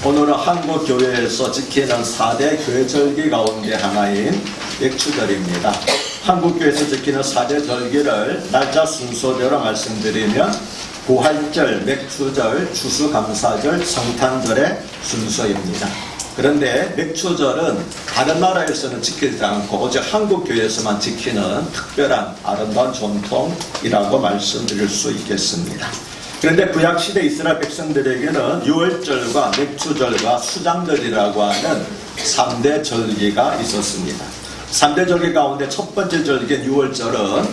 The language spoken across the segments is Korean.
오늘은 한국 교회에서 지키는 4대 교회 절기 가운데 하나인 맥추절입니다. 한국 교회에서 지키는 4대 절기를 날짜 순서대로 말씀드리면 부활절, 맥추절, 추수감사절, 성탄절의 순서입니다. 그런데 맥추절은 다른 나라에서는 지키지 않고 오직 한국 교회에서만 지키는 특별한 아름다운 전통이라고 말씀드릴 수 있겠습니다. 그런데 구약시대 이스라엘 백성들에게는 유월절과 맥추절과 수장절이라고 하는 3대 절기가 있었습니다. 3대 절기 가운데 첫 번째 절기인 유월절은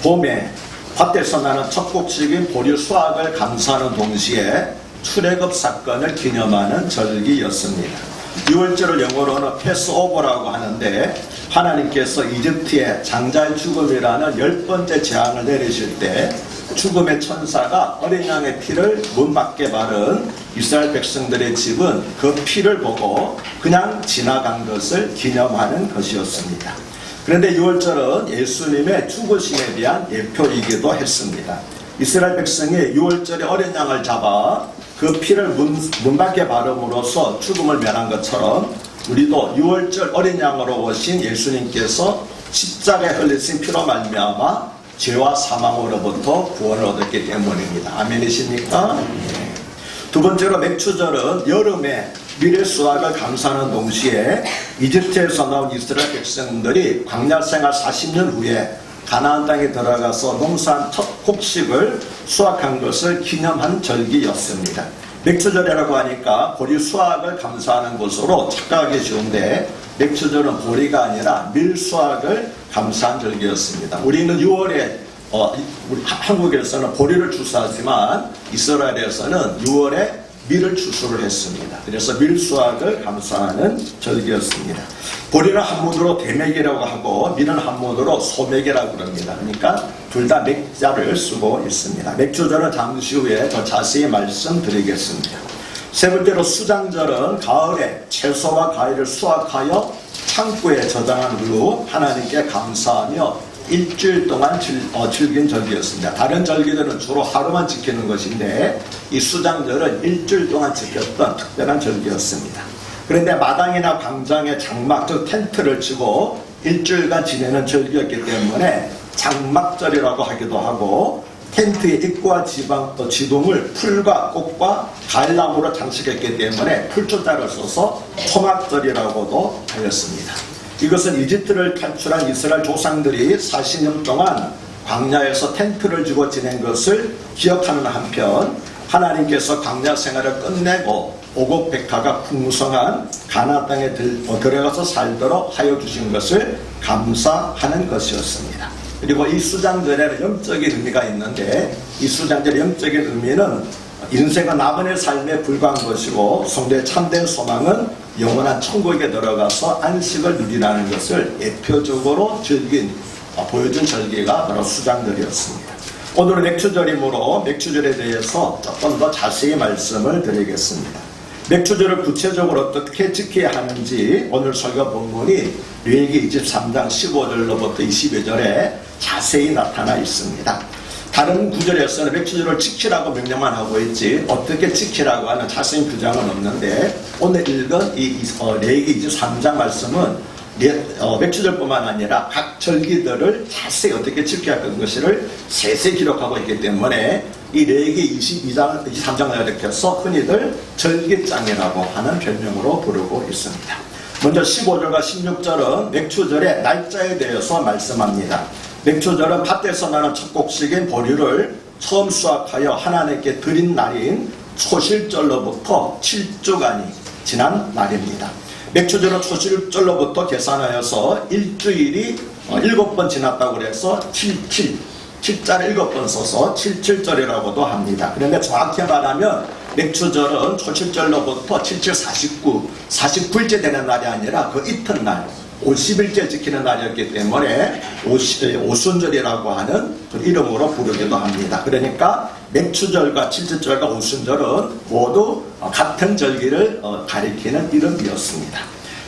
봄에 밭에서 나는 첫 곡식인 보리 수확을 감사하는 동시에 출애굽 사건을 기념하는 절기였습니다. 유월절을 영어로는 패스오버라고 하는데 하나님께서 이집트의 장자의 죽음이라는 10번째 재앙을 내리실 때 죽음의 천사가 어린 양의 피를 문 밖에 바른 이스라엘 백성들의 집은 그 피를 보고 그냥 지나간 것을 기념하는 것이었습니다. 그런데 유월절은 예수님의 죽으심에 대한 예표이기도 했습니다. 이스라엘 백성이 유월절에 어린 양을 잡아 그 피를 문 밖에 바름으로써 죽음을 면한 것처럼 우리도 유월절 어린 양으로 오신 예수님께서 십자가에 흘리신 피로 말미암아 죄와 사망으로부터 구원을 얻었기 때문입니다. 아멘이십니까? 네. 두 번째로 맥추절은 여름에 미래 수확을 감사하는 동시에 이집트에서 나온 이스라엘 백성들이 광야 생활 40년 후에 가나안 땅에 들어가서 농사한 첫 곡식을 수확한 것을 기념한 절기였습니다. 맥추절이라고 하니까 보리 수확을 감사하는 것으로 착각하기 쉬운데 맥추절은 보리가 아니라 밀 수확을 감사한 절기였습니다. 우리는 6월에 우리 한국에서는 보리를 추수하지만 이스라엘에서는 6월에 밀을 추수를 했습니다. 그래서 밀 수확을 감사하는 절기였습니다. 보리는 한문으로 대맥이라고 하고 밀은 한문으로 소맥이라고 그럽니다. 그러니까 둘 다 맥자를 쓰고 있습니다. 맥추절은 잠시 후에 더 자세히 말씀드리겠습니다. 세 번째로 수장절은 가을에 채소와 과일을 수확하여 창고에 저장한 후 하나님께 감사하며 일주일 동안 즐긴 절기였습니다. 다른 절기들은 주로 하루만 지키는 것인데 이 수장절은 일주일 동안 지켰던 특별한 절기였습니다. 그런데 마당이나 광장에 장막, 즉 텐트를 치고 일주일간 지내는 절기였기 때문에 장막절이라고 하기도 하고 텐트의 입구와 지붕을 풀과 꽃과 가을나무로 장식했기 때문에 풀초자를 써서 토막절이라고도 하였습니다. 이것은 이집트를 탈출한 이스라엘 조상들이 40년 동안 광야에서 텐트를 지고 지낸 것을 기억하는 한편 하나님께서 광야 생활을 끝내고 오곡백화가 풍성한 가나안 땅에 들어가서 살도록 하여 주신 것을 감사하는 것이었습니다. 그리고 이 수장절에는 영적인 의미가 있는데 이 수장절의 영적인 의미는 인생은 나만의 삶에 불과한 것이고 성도의 참된 소망은 영원한 천국에 들어가서 안식을 누리라는 것을 예표적으로 보여준 절기가 바로 수장절이었습니다. 오늘은 맥추절이므로 맥추절에 대해서 조금 더 자세히 말씀을 드리겠습니다. 맥추절을 구체적으로 어떻게 지켜야 하는지 오늘 설교 본문이 레위기 23장 15절로부터 22절에 자세히 나타나 있습니다. 다른 구절에서는 맥추절을 지키라고 명령만 하고 있지 어떻게 지키라고 하는 자세한 규정은 없는데 오늘 읽은 이 레위기 23장 말씀은 맥추절뿐만 아니라 각 절기들을 자세히 어떻게 지켜야 하는 것을 세세히 기록하고 있기 때문에 이 레위기 23장을 일으켜서 흔히들 절기장이라고 하는 별명으로 부르고 있습니다. 먼저 15절과 16절은 맥추절의 날짜에 대해서 말씀합니다. 맥추절은 밭에서 나는 첫 곡식인 보리를 처음 수확하여 하나님께 드린 날인 초실절로부터 7주간이 지난 날입니다. 맥추절은 초실절로부터 계산하여서 일주일이 7번 지났다고 해서 7자를 7번 써서 77절이라고도 합니다. 그런데 정확히 말하면 맥추절은 초실절로부터 49일째 되는 날이 아니라 그 이튿날 50일째 지키는 날이었기 때문에 오순절이라고 하는 그 이름으로 부르기도 합니다. 그러니까 맥추절과 칠칠절과 오순절은 모두 같은 절기를 가리키는 이름이었습니다.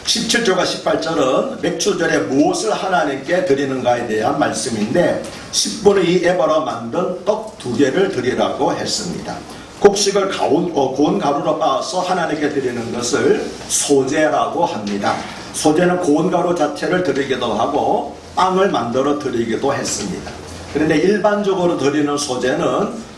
17절과 18절은 맥추절에 무엇을 하나님께 드리는가에 대한 말씀인데 10분의 2 에바로 만든 떡 2개를 드리라고 했습니다. 곡식을 고운 가루로 빻아서 하나님께 드리는 것을 소제라고 합니다. 소제는 고운 가루 자체를 드리기도 하고 빵을 만들어 드리기도 했습니다. 그런데 일반적으로 드리는 소제는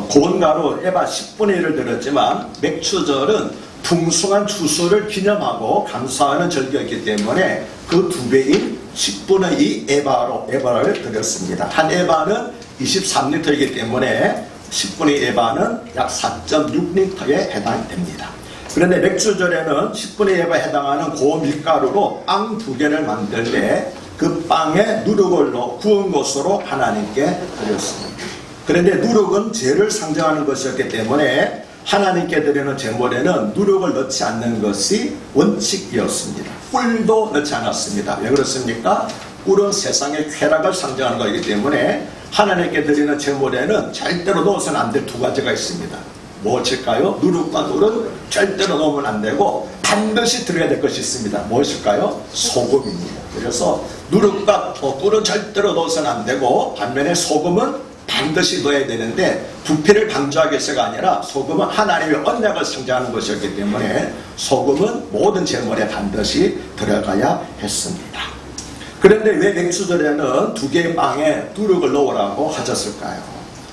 고운 가루 에바 10분의 1을 드렸지만 맥추절은 풍성한 추수를 기념하고 감사하는 절기였기 때문에 그 2배인 10분의 2 에바를 드렸습니다. 한 에바는 23리터이기 때문에 10분의 1에바는 약 4.6리터에 해당됩니다. 그런데 맥주절에는 10분의 1에바에 해당하는 고밀가루로 빵 2개를 만들 때 그 빵에 누룩을 넣어 구운 것으로 하나님께 드렸습니다. 그런데 누룩은 죄를 상징하는 것이었기 때문에 하나님께 드리는 제물에는 누룩을 넣지 않는 것이 원칙이었습니다. 꿀도 넣지 않았습니다. 왜 그렇습니까? 꿀은 세상의 쾌락을 상징하는 것이기 때문에 하나님께 드리는 제물에는 절대로 넣어서는 안 될 2가지가 있습니다. 무엇일까요? 누룩과 꿀은 절대로 넣으면 안 되고 반드시 들어야 될 것이 있습니다. 무엇일까요? 소금입니다. 그래서 누룩과 꿀은 절대로 넣어서는 안 되고 반면에 소금은 반드시 넣어야 되는데 부패를 방조하기 위해서가 아니라 소금은 하나님의 언약을 상징하는 것이었기 때문에 소금은 모든 제물에 반드시 들어가야 했습니다. 그런데 왜 맥주절에는 2개의 빵에 누룩을 넣으라고 하셨을까요?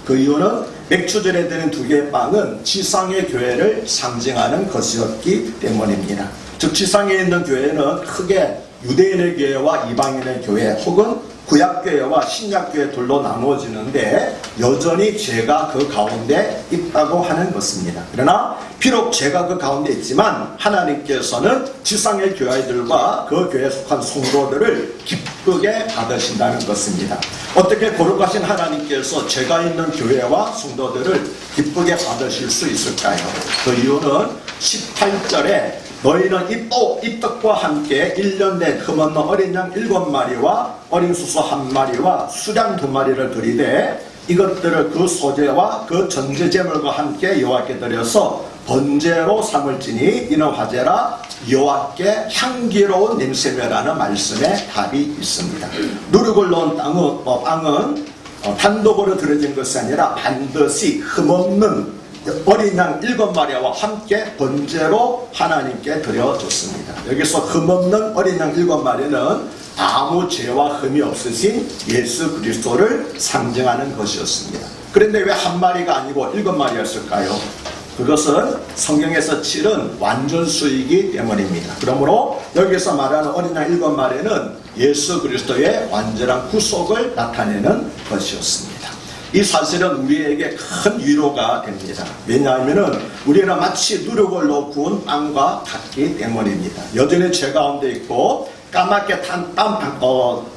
그 이유는 맥주절에 드는 2개의 빵은 지상의 교회를 상징하는 것이었기 때문입니다. 즉 지상에 있는 교회는 크게 유대인의 교회와 이방인의 교회 혹은 구약교회와 신약교회 둘로 나누어지는데 여전히 죄가 그 가운데 있다고 하는 것입니다. 그러나 비록 죄가 그 가운데 있지만 하나님께서는 지상의 교회들과 그 교회에 속한 성도들을 기쁘게 받으신다는 것입니다. 어떻게 거룩하신 하나님께서 죄가 있는 교회와 성도들을 기쁘게 받으실 수 있을까요? 그 이유는 18절에 너희는 이 떡과 함께 1년 내 흠없는 어린 양 7마리와 어린 수소 1마리와 수량 2마리를 드리되 이것들을 그 소제와 그 전제제물과 함께 여호와께 드려서 번제로 삼을지니 이는 화제라 여호와께 향기로운 냄새며라는 말씀에 답이 있습니다. 누룩을 넣은 빵은 단독으로 드려진 것이 아니라 반드시 흠없는 어린 양 7마리와 함께 번제로 하나님께 드려줬습니다. 여기서 흠없는 어린 양 7마리는 아무 죄와 흠이 없으신 예수 그리스도를 상징하는 것이었습니다. 그런데 왜 1마리가 아니고 7마리였을까요? 그것은 성경에서 치른 완전수이기 때문입니다. 그러므로 여기서 말하는 어린 양 7마리는 예수 그리스도의 완전한 구속을 나타내는 것이었습니다. 이 사실은 우리에게 큰 위로가 됩니다. 왜냐하면 우리는 마치 누룩을 넣어 구운 빵과 같기 때문입니다. 여전히 죄 가운데 있고 까맣게 탄 빵처럼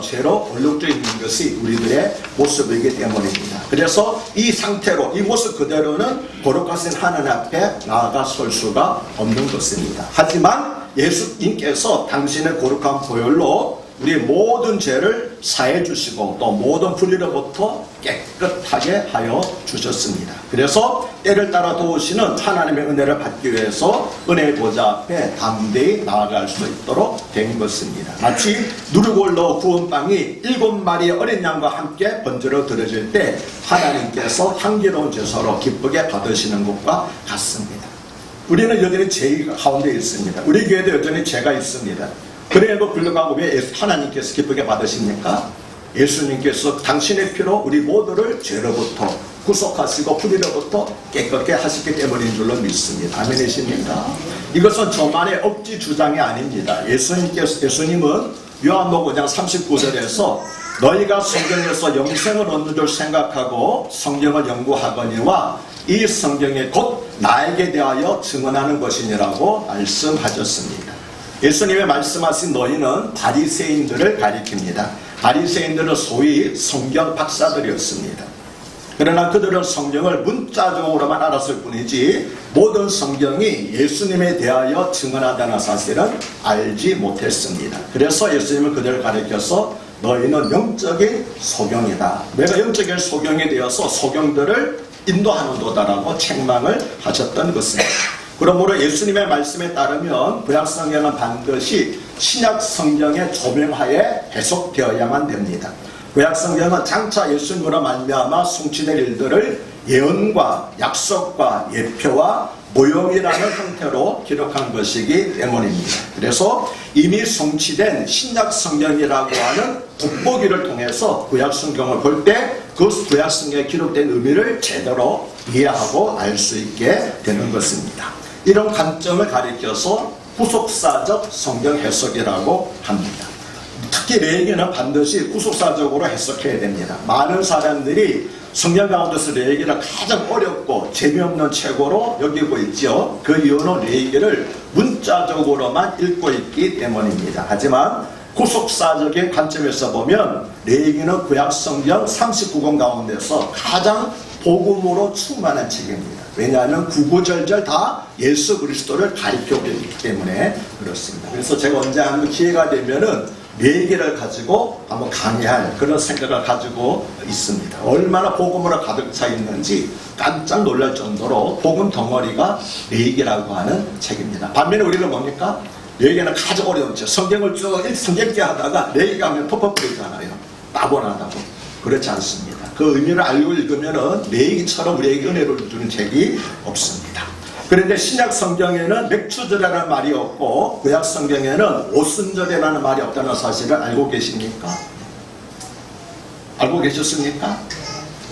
죄로 얼룩져 있는 것이 우리들의 모습이기 때문입니다. 그래서 이 상태로 이 모습 그대로는 거룩하신 하나님 앞에 나아가 설 수가 없는 것입니다. 하지만 예수님께서 당신의 거룩한 보혈로 우리 모든 죄를 사해 주시고 또 모든 불의로부터 깨끗하게 하여 주셨습니다. 그래서 때를 따라 도우시는 하나님의 은혜를 받기 위해서 은혜의 보좌 앞에 담대히 나아갈 수 있도록 된 것입니다. 마치 누룩을 넣어 구운 빵이 7마리의 어린 양과 함께 번제로 드려질 때 하나님께서 향기로운 제사로 기쁘게 받으시는 것과 같습니다. 우리는 여전히 죄 가운데 있습니다. 우리 교회도 여전히 죄가 있습니다. 그래도 불구하고 왜 하나님께서 기쁘게 받으십니까? 예수님께서 당신의 피로 우리 모두를 죄로부터 구속하시고 불의로부터 깨끗게 하셨기 때문인 줄로 믿습니다. 아멘이십니까? 이것은 저만의 억지 주장이 아닙니다. 예수님은 요한복음 5장 39절에서 너희가 성경에서 영생을 얻는 줄 생각하고 성경을 연구하거니와 이 성경이 곧 나에게 대하여 증언하는 것이니라고 말씀하셨습니다. 예수님의 말씀하신 너희는 바리새인들을 가리킵니다. 바리새인들은 소위 성경 박사들이었습니다. 그러나 그들은 성경을 문자적으로만 알았을 뿐이지 모든 성경이 예수님에 대하여 증언하다는 사실은 알지 못했습니다. 그래서 예수님은 그들을 가리켜서 너희는 영적인 소경이다. 내가 영적인 소경이 되어서 소경들을 인도하는도다라고 책망을 하셨던 것입니다. 그러므로 예수님의 말씀에 따르면 구약성경은 반드시 신약성경의 조명하에 해석되어야만 됩니다. 구약성경은 장차 예수님으로 말미암아 성취될 일들을 예언과 약속과 예표와 모형이라는 형태로 기록한 것이기 때문입니다. 그래서 이미 성취된 신약 성경이라고 하는 돋보기를 통해서 구약 성경을 볼 때 그 구약 성경에 기록된 의미를 제대로 이해하고 알 수 있게 되는 것입니다. 이런 관점을 가리켜서 후속사적 성경 해석이라고 합니다. 특히 레위기는 반드시 후속사적으로 해석해야 됩니다. 많은 사람들이 성경 가운데서 레위기를 가장 어렵고 재미없는 책으로 여기고 있죠. 그 이유는 레위기를 문자적으로만 읽고 있기 때문입니다. 하지만 후속사적인 관점에서 보면 레위기는 구약 성경 39권 가운데서 가장 복음으로 충만한 책입니다. 왜냐하면 구구절절 다 예수 그리스도를 가리켜오고 있기 때문에 그렇습니다. 그래서 제가 언제 한번 기회가 되면은 레위기를 가지고 한번 강의할 그런 생각을 가지고 있습니다. 얼마나 복음으로 가득 차 있는지 깜짝 놀랄 정도로 복음 덩어리가 레위기라고 하는 책입니다. 반면에 우리는 뭡니까? 레위기는 가장 어려운 책. 성경을 쭉 성경기 하다가 레위기 하면 퍼퍼거리잖아요. 따분하다고. 그렇지 않습니다. 그 의미를 알고 읽으면은 레위기처럼 우리에게 은혜를 주는 책이 없습니다. 그런데 신약 성경에는 맥추절이라는 말이 없고 구약 성경에는 오순절이라는 말이 없다는 사실을 알고 계십니까? 알고 계셨습니까?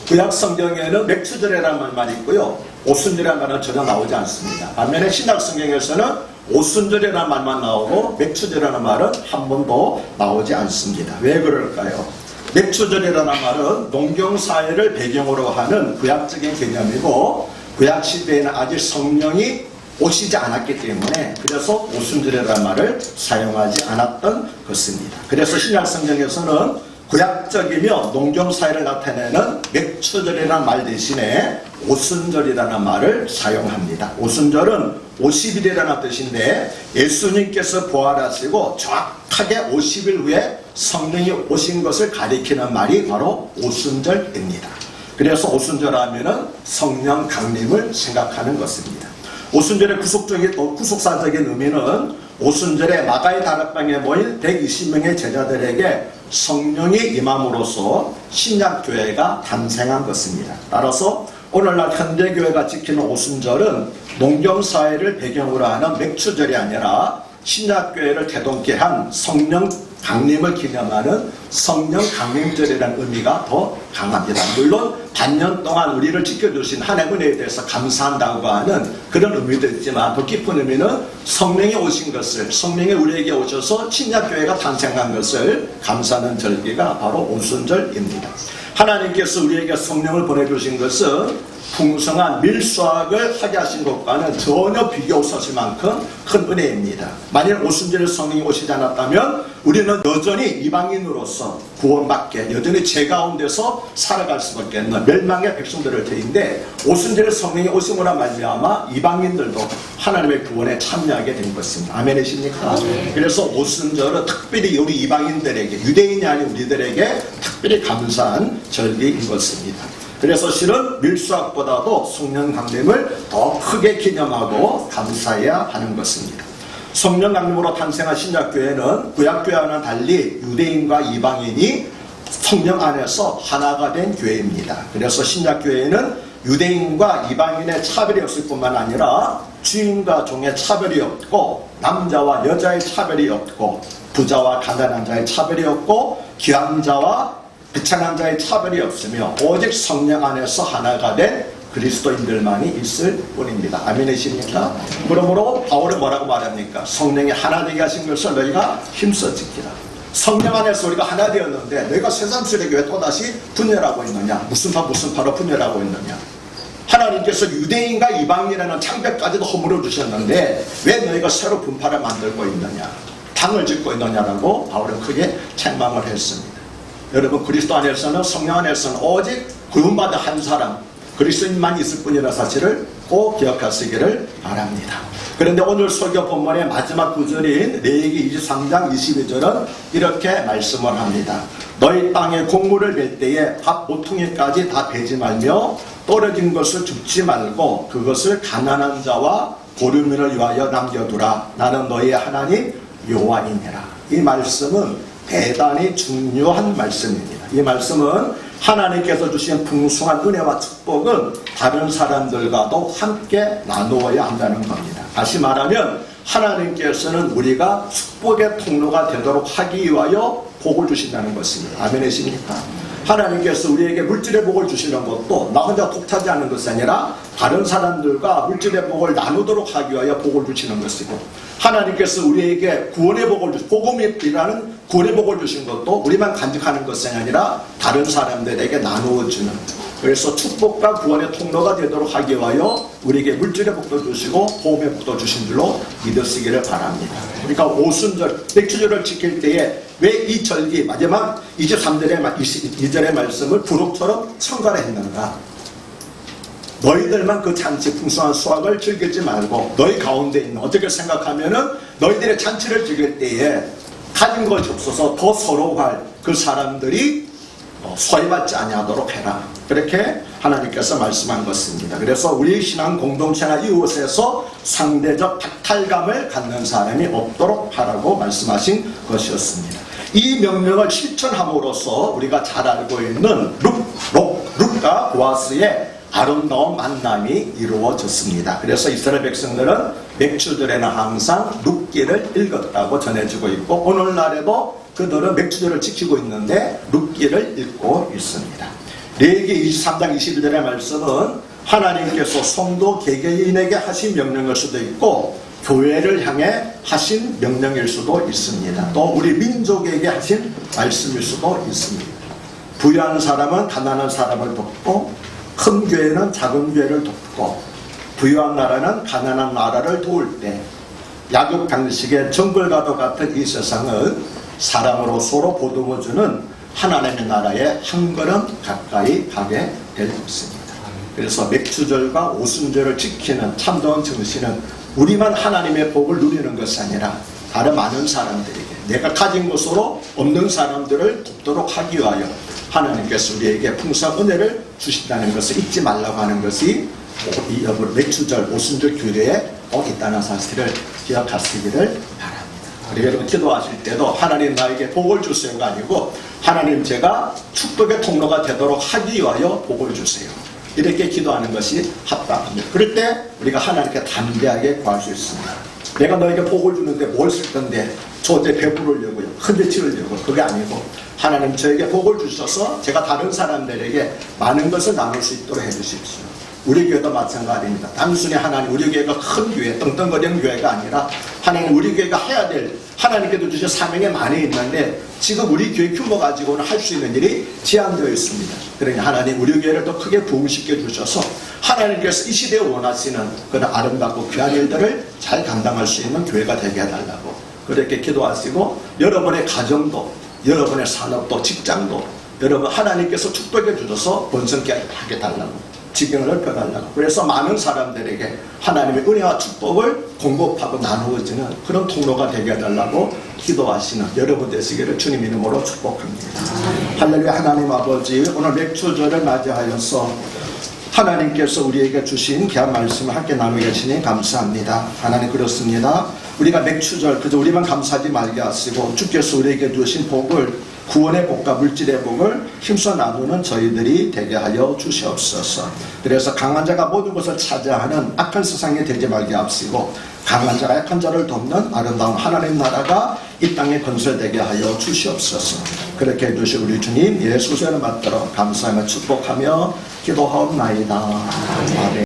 구약 성경에는 맥추절이라는 말이 있고요. 오순절이라는 말은 전혀 나오지 않습니다. 반면에 신약 성경에서는 오순절이라는 말만 나오고 맥추절이라는 말은 한 번도 나오지 않습니다. 왜 그럴까요? 맥추절이라는 말은 농경사회를 배경으로 하는 구약적인 개념이고 구약 시대에는 아직 성령이 오시지 않았기 때문에 그래서 오순절이라는 말을 사용하지 않았던 것입니다. 그래서 신약 성경에서는 구약적이며 농경사회를 나타내는 맥추절이라는 말 대신에 오순절이라는 말을 사용합니다. 오순절은 50일이라는 뜻인데 예수님께서 부활하시고 정확하게 50일 후에 성령이 오신 것을 가리키는 말이 바로 오순절입니다. 그래서 오순절하면은 성령 강림을 생각하는 것입니다. 오순절의 구속사적인 의미는 오순절에 마가의 다락방에 모인 120명의 제자들에게 성령이 임함으로써 신약교회가 탄생한 것입니다. 따라서 오늘날 현대교회가 지키는 오순절은 농경사회를 배경으로 하는 맥추절이 아니라 신약교회를 대동케 한 성령 강림을 기념하는 성령 강림절이라는 의미가 더 강합니다. 물론 반년 동안 우리를 지켜주신 하나님의 은혜에 대해서 감사한다고 하는 그런 의미도 있지만 더 깊은 의미는 성령이 오신 것을, 성령이 우리에게 오셔서 신약교회가 탄생한 것을 감사하는 절기가 바로 오순절입니다. 하나님께서 우리에게 성령을 보내주신 것은 풍성한 밀수학을 하게 하신 것과는 전혀 비교 없을 만큼 큰 은혜입니다. 만일 오순절에 성령이 오시지 않았다면 우리는 여전히 이방인으로서 구원받게 여전히 죄 가운데서 살아갈 수밖에 없는 멸망의 백성들을 테인데 오순절에 성령이 오심으로 말미암아 이방인들도 하나님의 구원에 참여하게 된 것입니다. 아멘이십니까? 그래서 오순절은 특별히 우리 이방인들에게 유대인이 아닌 우리들에게 특별히 감사한 절기인 것입니다. 그래서 실은 밀수학보다도 성령 강림을 더 크게 기념하고 감사해야 하는 것입니다. 성령 강림으로 탄생한 신약교회는 구약교회와는 달리 유대인과 이방인이 성령 안에서 하나가 된 교회입니다. 그래서 신약교회에는 유대인과 이방인의 차별이 없을 뿐만 아니라 주인과 종의 차별이 없고 남자와 여자의 차별이 없고 부자와 가난한 자의 차별이 없고 귀한 자와 비천한 자의 차별이 없으며 오직 성령 안에서 하나가 된 그리스도인들만이 있을 뿐입니다. 아멘이십니까? 그러므로 바울은 뭐라고 말합니까? 성령이 하나 되게 하신 것을 너희가 힘써 지키라. 성령 안에서 우리가 하나 되었는데 너희가 새삼스럽게 왜 또다시 분열하고 있느냐? 무슨 파로 분열하고 있느냐? 하나님께서 유대인과 이방인이라는 창백까지도 허물어 주셨는데 왜 너희가 새로 분파를 만들고 있느냐? 당을 짓고 있느냐라고 바울은 크게 책망을 했습니다. 여러분 그리스도 안에서는 성령 안에서는 오직 구원받은 한 사람 그리스도인만 있을 뿐이라는 사실을 꼭 기억하시기를 바랍니다. 그런데 오늘 설교 본문의 마지막 구절인 레위기 23장 22절은 이렇게 말씀을 합니다. 너희 땅에 곡물을 벨 때에 밥 모퉁이까지 다 베지 말며 떨어진 것을 줍지 말고 그것을 가난한 자와 고르민을 위하여 남겨두라. 나는 너희의 하나님 여호와이니라. 이 말씀은 대단히 중요한 말씀입니다. 이 말씀은 하나님께서 주신 풍성한 은혜와 축복은 다른 사람들과도 함께 나누어야 한다는 겁니다. 다시 말하면 하나님께서는 우리가 축복의 통로가 되도록 하기 위하여 복을 주신다는 것입니다. 아멘이십니까? 하나님께서 우리에게 물질의 복을 주시는 것도 나 혼자 독차지하는 것이 아니라 다른 사람들과 물질의 복을 나누도록 하기 위하여 복을 주시는 것이고, 하나님께서 우리에게 구원의 복을 복음이라는 구원의 복을 주신 것도 우리만 간직하는 것이 아니라 다른 사람들에게 나누어 주는, 그래서 축복과 구원의 통로가 되도록 하기 위하여 우리에게 물질의 복도 주시고 복음의 복도 주신 줄로 믿으시기를 바랍니다. 그러니까 오순절, 맥주절을 지킬 때에 왜 이 절기 마지막 23절의 말씀을 부록처럼 첨가를 했는가? 너희들만 그 잔치 풍성한 수확을 즐기지 말고 너희 가운데 있는, 어떻게 생각하면은 너희들의 잔치를 즐길 때에 가진 것이 없어서 더 서러워할 그 사람들이 소외받지 아니하도록 해라. 그렇게 하나님께서 말씀한 것입니다. 그래서 우리 신앙 공동체나 이웃에서 상대적 박탈감을 갖는 사람이 없도록 하라고 말씀하신 것이었습니다. 이 명령을 실천함으로써 우리가 잘 알고 있는 룻과 보아스의 아름다운 만남이 이루어졌습니다. 그래서 이스라엘 백성들은 맥주절에는 항상 룻기를 읽었다고 전해지고 있고, 오늘날에도 그들은 맥주절을 지키고 있는데 룻기를 읽고 있습니다. 레위기 23장 21절의 말씀은 하나님께서 성도 개개인에게 하신 명령일 수도 있고 교회를 향해 하신 명령일 수도 있습니다. 또 우리 민족에게 하신 말씀일 수도 있습니다. 부유한 사람은 가난한 사람을 돕고, 큰 교회는 작은 교회를 돕고, 부유한 나라는 가난한 나라를 도울 때, 약육강식의 정글과도 같은 이 세상은 사랑으로 서로 보듬어주는 하나님의 나라에 한 걸음 가까이 가게 될 것입니다. 그래서 맥주절과 오순절을 지키는 참다운 정신은 우리만 하나님의 복을 누리는 것이 아니라 다른 많은 사람들에게, 내가 가진 것으로 없는 사람들을 돕도록 하기 위하여 하나님께서 우리에게 풍성한 은혜를 주신다는 것을 잊지 말라고 하는 것이 이 맥주절, 오순절 규례에 꼭 있다는 사실을 기억하시기를 바랍니다. 그리고 여러분 기도하실 때도 하나님 나에게 복을 주세요가 아니고 하나님 제가 축복의 통로가 되도록 하기 위하여 복을 주세요. 이렇게 기도하는 것이 합당합니다. 그럴 때 우리가 하나님께 담대하게 구할 수 있습니다. 내가 너에게 복을 주는데 뭘 쓸 건데 저한테 베풀으려고요, 큰데 치르려고, 그게 아니고 하나님 저에게 복을 주셔서 제가 다른 사람들에게 많은 것을 나눌 수 있도록 해주십시오. 우리 교회도 마찬가지입니다. 단순히 하나님 우리 교회가 큰 교회, 떵떵거리는 교회가 아니라 하나님 우리 교회가 해야 될, 하나님께도 주신 사명이 많이 있는데 지금 우리 교회 규모 가지고는 할 수 있는 일이 제한되어 있습니다. 그러니 하나님 우리 교회를 더 크게 부흥시켜 주셔서 하나님께서 이 시대에 원하시는 그런 아름답고 귀한 일들을 잘 감당할 수 있는 교회가 되게 해달라고 그렇게 기도하시고, 여러분의 가정도, 여러분의 산업도, 직장도 여러분 하나님께서 축복해 주셔서 번성케 하게 달라고, 지경을 넓혀달라고, 그래서 많은 사람들에게 하나님의 은혜와 축복을 공급하고 나누어지는 그런 통로가 되게 해달라고 기도하시는 여러분 되시기를 주님 이름으로 축복합니다. 할렐루야. 하나님 아버지, 오늘 맥주절을 맞이하여서 하나님께서 우리에게 주신 귀한 말씀을 함께 나누고 계시니 감사합니다. 하나님, 그렇습니다. 우리가 맥주절 그저 우리만 감사하지 말게 하시고 주께서 우리에게 주신 복을, 구원의 복과 물질의 복을 힘써 나누는 저희들이 되게 하여 주시옵소서. 그래서 강한 자가 모든 것을 차지하는 악한 세상에 되지 말게 하시고 강한 자가 약한 자를 돕는 아름다운 하나님 나라가 이 땅에 건설되게 하여 주시옵소서. 그렇게 해주신 우리 주님 예수님을 받들어 감사하며 축복하며 기도하옵나이다. 아멘.